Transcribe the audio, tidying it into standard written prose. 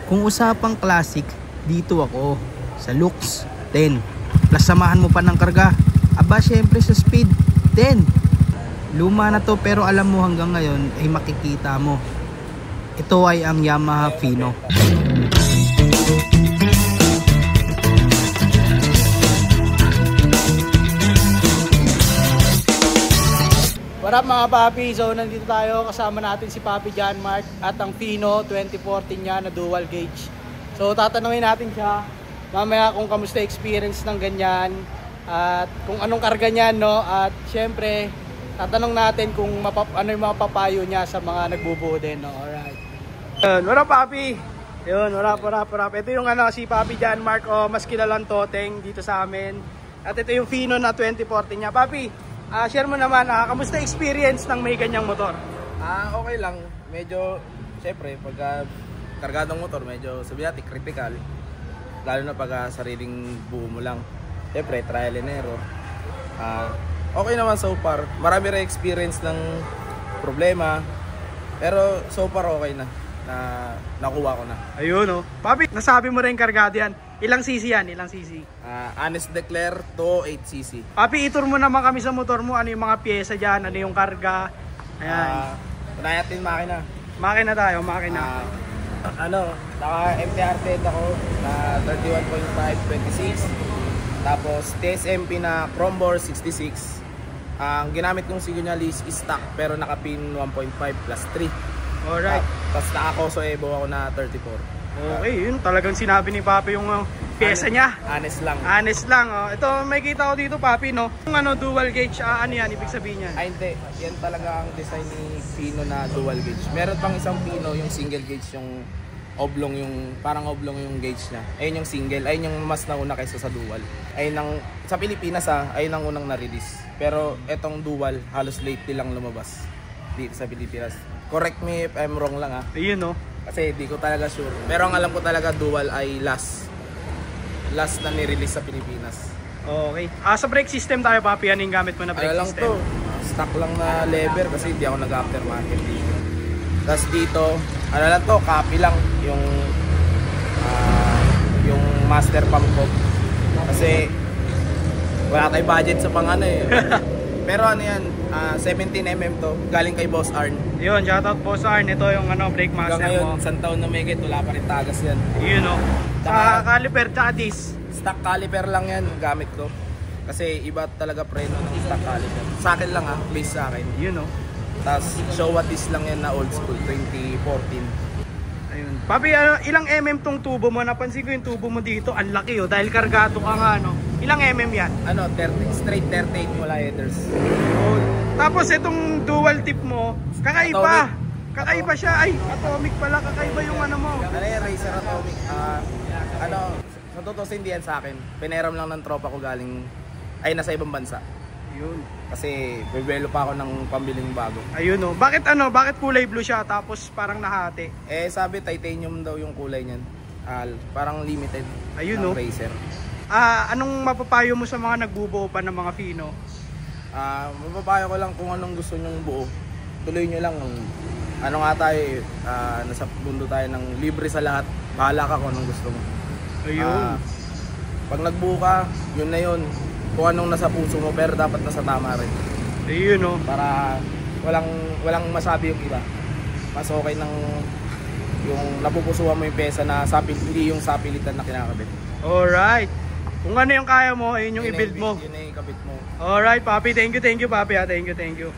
Kung usapang classic, dito ako sa looks 10. Plus samahan mo pa ng karga, aba syempre sa speed 10. Luma na to pero alam mo hanggang ngayon ay makikita mo. Ito ay ang Yamaha Fino. What up mga papi? So nandito tayo, kasama natin si Papi John Mark at ang Fino 2014 niya na dual gauge. So tatanungin natin siya mamaya kung kamusta experience ng ganyan at kung anong karga niyan, no? At syempre tatanong natin kung ano yung mga papayo niya sa mga nagbubuo din, no? Alright. What up papi? Yun, what up. Ito yung si Papi John Mark, mas kilalang toteng dito sa amin. At ito yung Fino na 2014 niya. Papi, share mo naman, kamusta experience ng may ganyang motor? Okay lang. Medyo, syempre, pagka kargadong motor, medyo sabi natin, critical. Lalo na pagka sariling buo mo lang. Syempre, trial and error. Okay naman so far. Marami rin experience ng problema. Pero so far okay na nakuha ko na. Ayun, oh. Papi, nasabi mo rin kargado yan. Ilang cc yan? Ilang cc? Honest Declare 208cc. Papi, itur mo naman kami sa motor mo. Ano yung mga pyesa dyan? Ano yung karga? Ayan. Tunay natin makina. Makina tayo, makina. Naka MTR10 ako na 31.5 26. Tapos TSMP na Chromebore 66. Ang ginamit kong signalis is stock pero naka-pin 1.5 plus 3. Alright. Tapos naka-Koso Evo ako na 34. Okay, yun talagang sinabi ni Papi yung pyesa niya. Honest lang. Honest lang. Ito may kita ko dito Papi, no? Yung dual gauge, ano yan? Ibig sabihin yan? Hindi. Yan talaga ang design ni Fino na dual gauge. Meron pang isang Fino yung single gauge, yung oblong, yung parang oblong yung gauge niya. Ayun yung single. Ayun yung mas nauna kaysa sa dual. Ayun ang, sa Pilipinas ayun ang unang na-release. Pero etong dual, halos late lang lumabas dito sa Pilipinas. Correct me if I'm wrong lang Ayun, no? Kasi di ko talaga sure. Pero ang alam ko talaga dual ay last na ni-release sa Pilipinas. Okay. Sa brake system tayo Papi, ano yung gamit mo na brake lang system? Stock lang na lever kasi hindi ako nag-aftermarket dito. Tapos dito, lang to, copy lang yung master pump ko. Kasi wala tayong budget sa pang Pero yan, 17mm to, galing kay Boss Arn. Yun, shoutout Boss Arn. Ito yung brake master ngayon, mo. isang taon na may wala pa rin tagas yan. Yun, no? Sa caliper tsaka disc. Stock caliper lang yan gamit ko. Kasi iba talaga preno ng stock caliper. Sa akin lang base sa akin. Yun, no? Tapos Showa disc lang yan na old school, 2014. Ayun. Papi, ilang tong tubo mo? Napansin ko yung tubo mo dito, ang laki dahil kargado ka nga, no? Ilang yan? 30, straight 38 mula headers. Tapos itong dual tip mo, kakaiba. Kakaiba siya. Ay, atomic pala. Kakaiba yung mo. Racer Atomic. Sa totoo hindi yan sa akin. Pineram lang ng tropa ko galing, nasa ibang bansa. Yun. Kasi bibelo pa ako ng pambiling bago. Ayun, no. Bakit kulay blue siya tapos parang nahati? Sabi titanium daw yung kulay niyan. Parang limited. Ayun, no. Racer. Anong mapapayo mo sa mga nagbubuo pa ng mga Fino? Mapapayo ko lang kung anong gusto nyong buo. Tuloy nyo lang. Tayo, nasa mundo tayo ng libre sa lahat. Bahala ka kung anong gusto mo. Ayun. Pag nagbuo ka, yun na yun. Kung anong nasa puso mo, pero dapat nasa tama rin. Ayun, no. Para walang masabi yung iba. Mas okay nang yung napupusuhan mo yung pesa na hindi yung sapilitan na kinakabit. Alright. Kung ano yung kaya mo, ayun yung i-build mo. Yun na yung kabit mo. Alright, Papi. Thank you, Papi. Thank you.